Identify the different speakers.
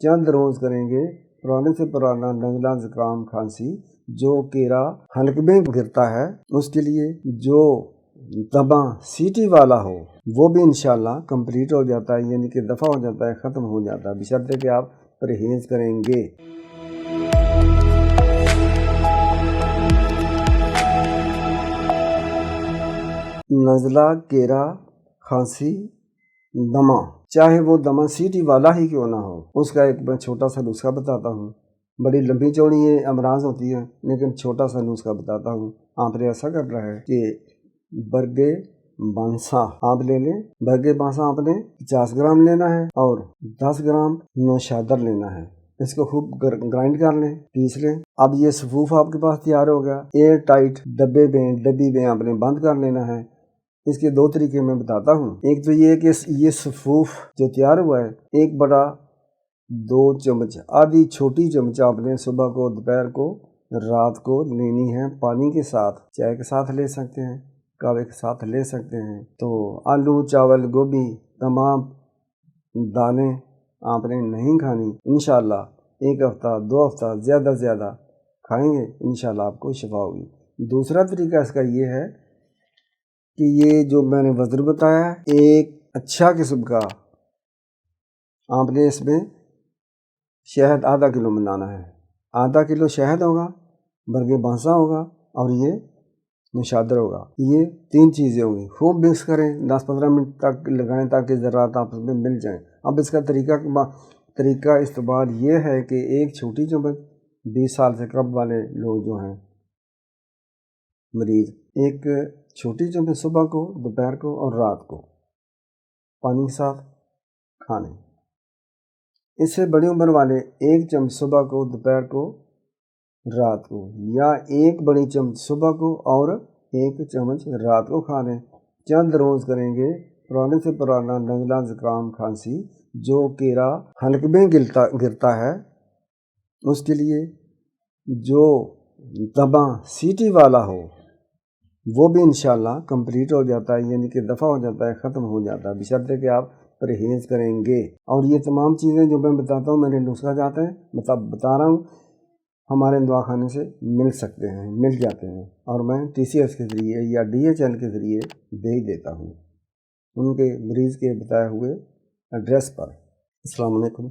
Speaker 1: चंद रोज़ करेंगे पुराने से पुराना नज़ला ज़ुकाम खांसी जो कीड़ा हलक में गिरता है उसके लिए जो दवा सीटी वाला हो वो भी इंशाल्लाह कंप्लीट हो जाता है, यानी कि दफ़ा हो जाता है, ख़त्म हो जाता है, बशर्ते कि आप परहेज़ करेंगे। नज़ला, कीड़ा, खांसी, दमा, चाहे वो दमा सीटी वाला ही क्यों ना हो, उसका एक मैं छोटा सा नुस्खा बताता हूँ। बड़ी लंबी चौड़ी ये अमराज होती है, लेकिन छोटा सा नुस्खा बताता हूँ। आपने ऐसा करना है कि बरगे बांसा आप ले लें। बरगे बांसा आपने 50 ग्राम लेना है और 10 ग्राम नौशादर लेना है। इसको खूब ग्राइंड कर लें, पीस लें। अब ये सफूफ आपके पास तैयार हो गया। एयर टाइट डब्बी में आपने बंद कर लेना है। इसके दो तरीके मैं बताता हूँ। एक तो ये कि ये सफूफ जो तैयार हुआ है, एक बड़ा 2 चम्मच आधी छोटी चम्मच आपने सुबह को, दोपहर को, रात को लेनी है। पानी के साथ, चाय के साथ ले सकते हैं, कहवे के साथ ले सकते हैं। तो आलू, चावल, गोभी, तमाम दालें आपने नहीं खानी। इंशाल्लाह 1 हफ्ता 2 हफ्ता ज़्यादा से ज़्यादा खाएंगे, इंशाल्लाह आपको शिफा होगी। दूसरा तरीका इसका ये है कि ये जो मैंने वज़न बताया, एक अच्छा किस्म का आपने इसमें शहद आधा किलो मिलाना है। आधा किलो शहद होगा, बरगे बांसा होगा और ये नौशादर होगा। ये 3 चीज़ें होंगी। खूब मिक्स करें, 10-15 मिनट तक लगाएं ताकि ज़रात आपस में मिल जाएं। अब इसका तरीका इस्तेमाल ये है कि एक छोटी चम्मच 20 साल से कम वाले लोग जो हैं मरीज़, एक छोटी चम्मच सुबह को, दोपहर को और रात को पानी के साथ खाने। इससे बड़ी उम्र वाले 1 चम्मच सुबह को, दोपहर को, रात को, या 1 बड़ी चम्मच सुबह को और 1 चम्मच रात को खा लें। चंद रोज़ करेंगे पुराने से पुराना नज़ला ज़ुकाम खांसी जो कीड़ा हलक में गिरता है उसके लिए जो दवा सीटी वाला हो वो भी इंशाल्लाह कंप्लीट हो जाता है, यानी कि दफ़ा हो जाता है, ख़त्म हो जाता है, बशर्ते कि आप परहेज़ करेंगे। और ये तमाम चीज़ें जो मैं बताता हूँ, मेरे नुस्खा जाते हैं, बता रहा हूँ, हमारे दवाखाने से मिल जाते हैं और मैं TCS के ज़रिए या DHL के ज़रिए भेज देता हूँ उनके मरीज़ के बताए हुए एड्रेस पर। अस्सलाम वालेकुम।